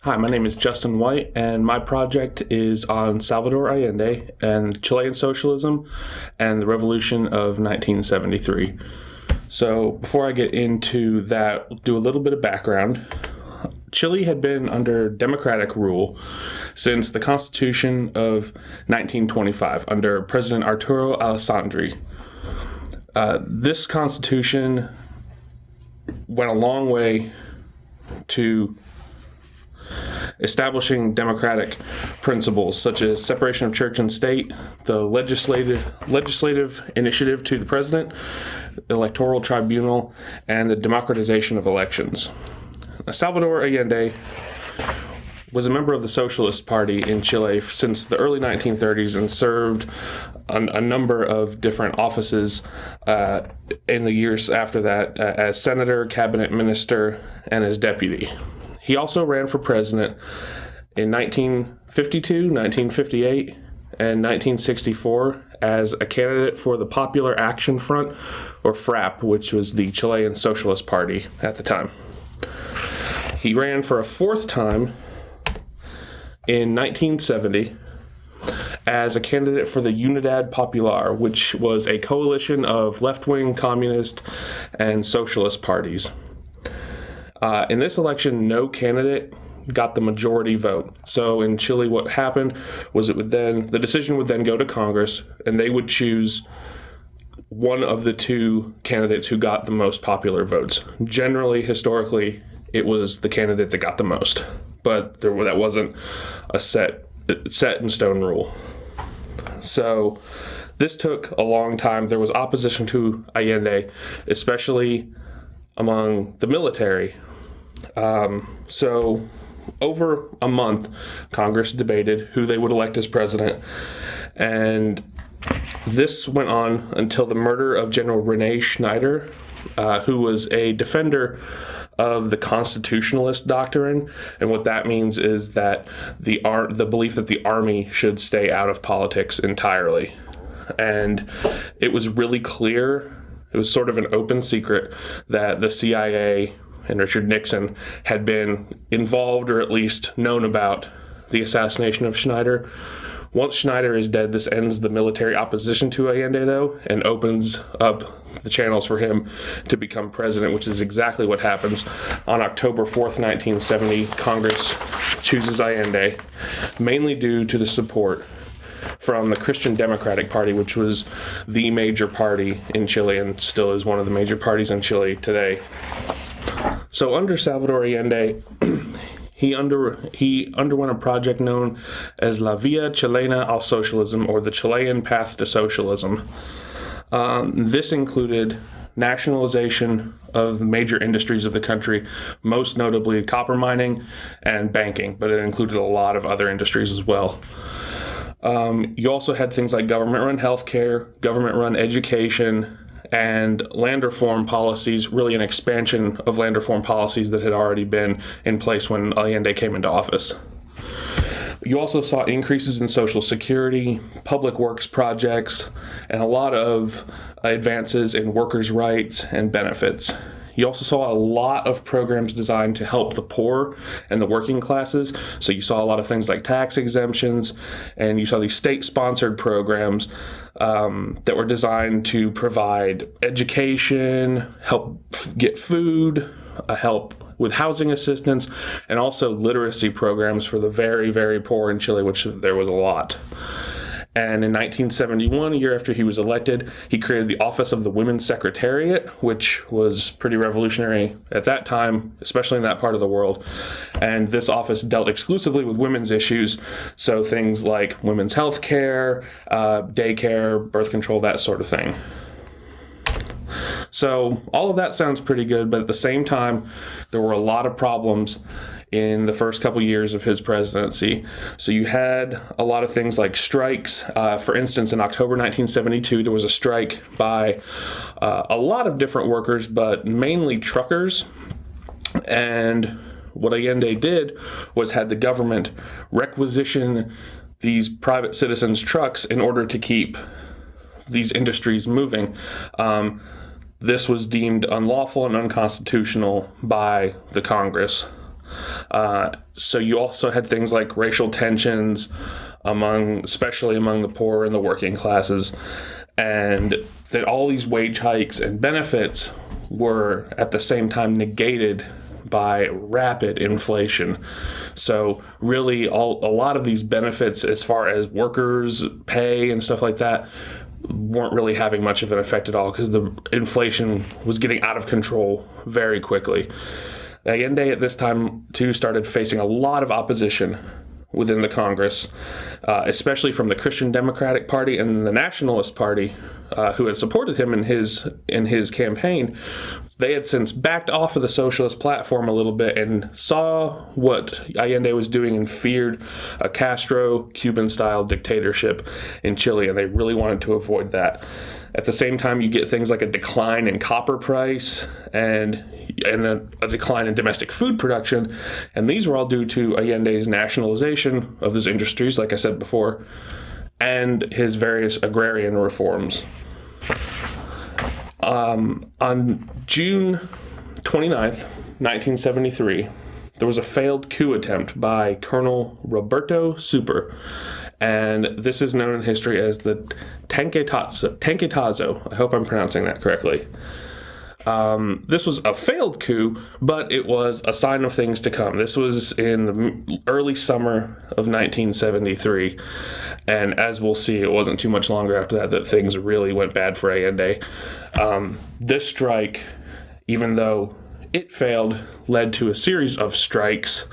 Hi, my name is Justin White, and my project is on Salvador Allende and Chilean socialism and the revolution of 1973. So before I get into that, we'll do a little bit of background. Chile had been under democratic rule since the Constitution of 1925 under President Arturo Alessandri. This constitution went a long way to establishing democratic principles such as separation of church and state, the legislative initiative to the president, electoral tribunal, and the democratization of elections. Salvador Allende was a member of the Socialist Party in Chile since the early 1930s and served on a number of different offices in the years after that as senator, cabinet minister, and as deputy. He also ran for president in 1952, 1958, and 1964 as a candidate for the Popular Action Front, or FRAP, which was the Chilean Socialist Party at the time. He ran for a fourth time in 1970 as a candidate for the Unidad Popular, which was a coalition of left-wing communist and socialist parties. In this election, no candidate got the majority vote. So in Chile, what happened was the decision would then go to Congress, and they would choose one of the two candidates who got the most popular votes. Generally, historically, it was the candidate that got the most, but that wasn't a set in stone rule. So this took a long time. There was opposition to Allende, especially among the military. So over a month, Congress debated who they would elect as president, and this went on until the murder of General Rene Schneider, who was a defender of the constitutionalist doctrine. And what that means is that the belief that the army should stay out of politics entirely. And it was really clear, it was sort of an open secret, that the CIA and Richard Nixon had been involved or at least known about the assassination of Schneider. Once Schneider is dead, this ends the military opposition to Allende, though, and opens up the channels for him to become president, which is exactly what happens. On October 4th, 1970, Congress chooses Allende, mainly due to the support from the Christian Democratic Party, which was the major party in Chile and still is one of the major parties in Chile today. So under Salvador Allende, he underwent a project known as La Vía Chilena al Socialism, or the Chilean Path to Socialism. This included nationalization of major industries of the country, most notably copper mining and banking, but it included a lot of other industries as well. You also had things like government-run healthcare, government-run education, and land reform policies, really an expansion of land reform policies that had already been in place when Allende came into office. You also saw increases in Social Security, public works projects, and a lot of advances in workers' rights and benefits. You also saw a lot of programs designed to help the poor and the working classes. So you saw a lot of things like tax exemptions, and you saw these state-sponsored programs that were designed to provide education, help get food, help with housing assistance, and also literacy programs for the very, very poor in Chile, which there was a lot. And in 1971, a year after he was elected, he created the Office of the Women's Secretariat, which was pretty revolutionary at that time, especially in that part of the world. And this office dealt exclusively with women's issues, so things like women's health care, daycare, birth control, that sort of thing. So all of that sounds pretty good, but at the same time, there were a lot of problems in the first couple years of his presidency. So you had a lot of things like strikes. For instance, in October 1972, there was a strike by a lot of different workers, but mainly truckers. And what Allende did was had the government requisition these private citizens' trucks in order to keep these industries moving. This was deemed unlawful and unconstitutional by the Congress. So you also had things like racial tensions especially among the poor and the working classes, and that all these wage hikes and benefits were at the same time negated by rapid inflation. So really a lot of these benefits as far as workers' pay and stuff like that weren't really having much of an effect at all because the inflation was getting out of control very quickly. Allende at this time too started facing a lot of opposition within the Congress, especially from the Christian Democratic Party and the Nationalist Party, who had supported him in his campaign. They had since backed off of the socialist platform a little bit and saw what Allende was doing and feared a Castro-Cuban-style dictatorship in Chile, and they really wanted to avoid that. At the same time, you get things like a decline in copper price and a decline in domestic food production, and these were all due to Allende's nationalization of those industries, like I said before, and his various agrarian reforms. On June 29th, 1973, there was a failed coup attempt by Colonel Roberto Super, and this is known in history as the Tanquetazo. I hope I'm pronouncing that correctly. This was a failed coup, but it was a sign of things to come. This was in the early summer of 1973, and as we'll see, it wasn't too much longer after that things really went bad for Allende. This strike, even though it failed, led to a series of strikes.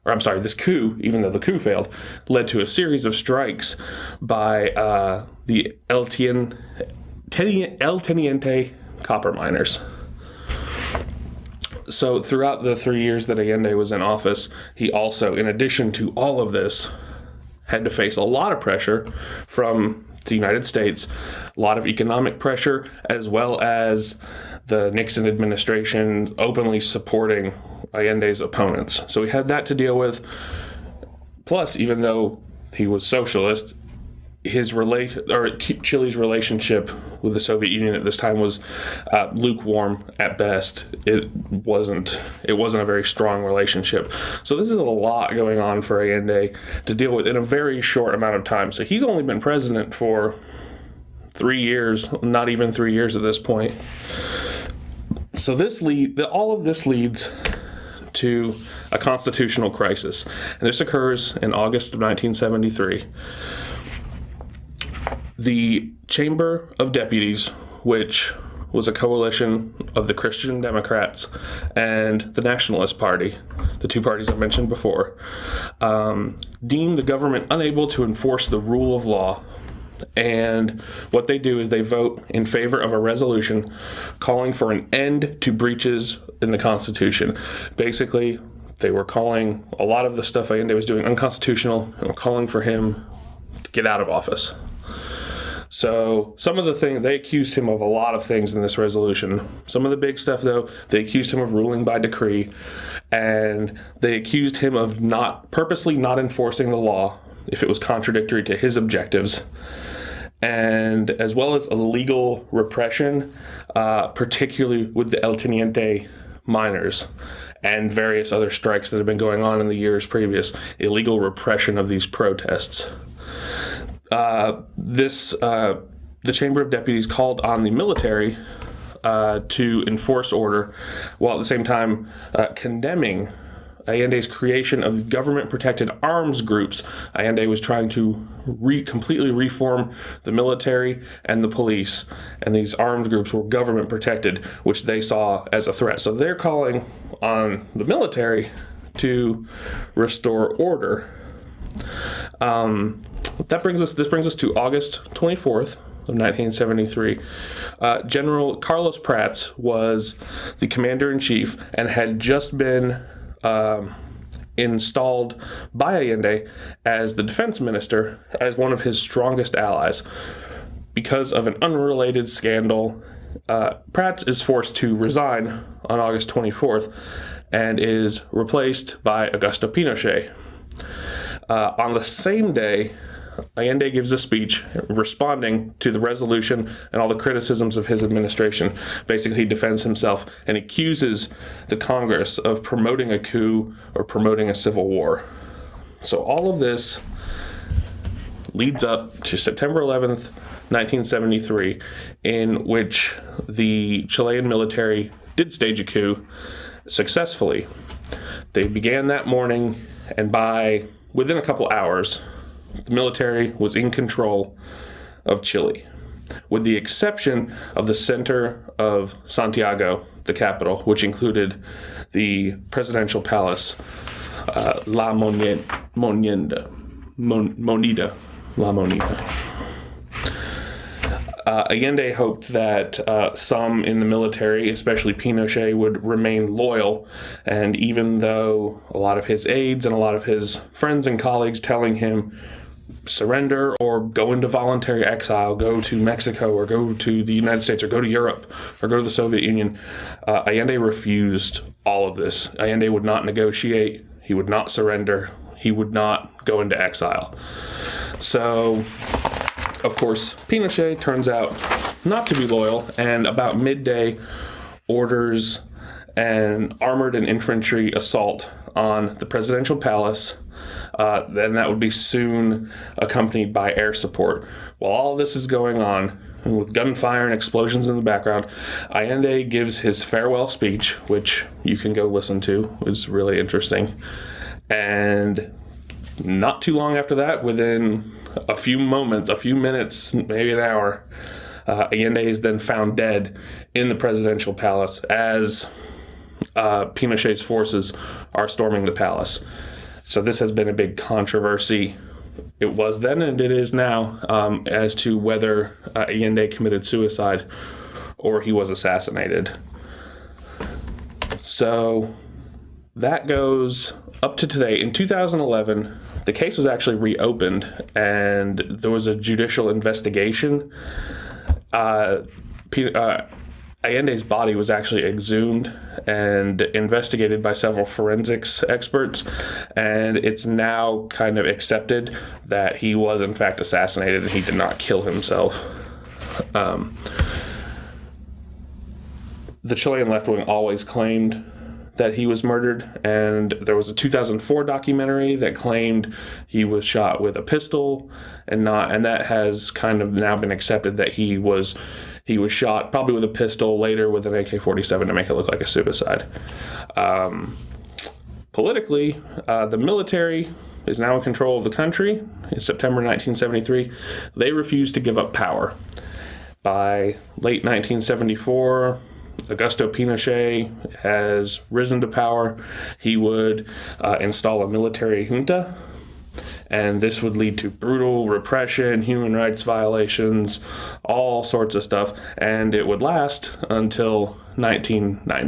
This coup, even though the coup failed, led to a series of strikes by the El Teniente copper miners. So throughout the 3 years that Allende was in office, he also, in addition to all of this, had to face a lot of pressure from the United States, a lot of economic pressure, as well as the Nixon administration openly supporting Allende's opponents. So he had that to deal with. Plus, even though he was socialist, Chile's relationship with the Soviet Union at this time was lukewarm at best. It wasn't a very strong relationship. So this is a lot going on for Allende to deal with in a very short amount of time. So he's only been president for 3 years, not even 3 years at this point. So all of this leads to a constitutional crisis, and this occurs in August of 1973. The Chamber of Deputies, which was a coalition of the Christian Democrats and the Nationalist Party, the two parties I mentioned before, deemed the government unable to enforce the rule of law. And what they do is they vote in favor of a resolution calling for an end to breaches in the Constitution. Basically, they were calling a lot of the stuff Allende was doing unconstitutional and were calling for him to get out of office. So some of the things, they accused him of a lot of things in this resolution. Some of the big stuff, though, they accused him of ruling by decree, and they accused him of purposely not enforcing the law if it was contradictory to his objectives, and as well as illegal repression, particularly with the El Teniente miners and various other strikes that have been going on in the years previous, illegal repression of these protests. The Chamber of Deputies called on the military to enforce order, while at the same time condemning Allende's creation of government-protected arms groups. Allende was trying to completely reform the military and the police, and these arms groups were government-protected, which they saw as a threat. So they're calling on the military to restore order. This brings us to August 24th of 1973. General Carlos Prats was the commander-in-chief and had just been installed by Allende as the defense minister, as one of his strongest allies. Because of an unrelated scandal, Prats is forced to resign on August 24th and is replaced by Augusto Pinochet. On the same day, Allende gives a speech responding to the resolution and all the criticisms of his administration. Basically, he defends himself and accuses the Congress of promoting a coup or promoting a civil war. So all of this leads up to September 11th, 1973, in which the Chilean military did stage a coup successfully. They began that morning, and within a couple hours, the military was in control of Chile, with the exception of the center of Santiago, the capital, which included the presidential palace, La Moneda. Allende hoped that some in the military, especially Pinochet, would remain loyal, and even though a lot of his aides and a lot of his friends and colleagues telling him surrender or go into voluntary exile, go to Mexico or go to the United States or go to Europe or go to the Soviet Union, Allende refused all of this. Allende would not negotiate, he would not surrender, he would not go into exile. So, of course, Pinochet turns out not to be loyal, and about midday orders an armored and infantry assault on the presidential palace. Then that would be soon accompanied by air support. While all this is going on, with gunfire and explosions in the background, Allende gives his farewell speech, which you can go listen to. It was really interesting. And not too long after that, within a few minutes, maybe an hour, Allende is then found dead in the presidential palace as Pinochet's forces are storming the palace. So this has been a big controversy. It was then and it is now as to whether Allende committed suicide or he was assassinated. So that goes up to today. In 2011, the case was actually reopened and there was a judicial investigation. Allende's body was actually exhumed and investigated by several forensics experts, and it's now kind of accepted that he was in fact assassinated and he did not kill himself. The Chilean left wing always claimed that he was murdered, and there was a 2004 documentary that claimed he was shot with a pistol and that has kind of now been accepted that he was shot probably with a pistol, later with an AK-47 to make it look like a suicide. Politically, the military is now in control of the country. In September 1973, they refused to give up power. By late 1974, Augusto Pinochet has risen to power. He would install a military junta, and this would lead to brutal repression, human rights violations, all sorts of stuff, and it would last until 1990.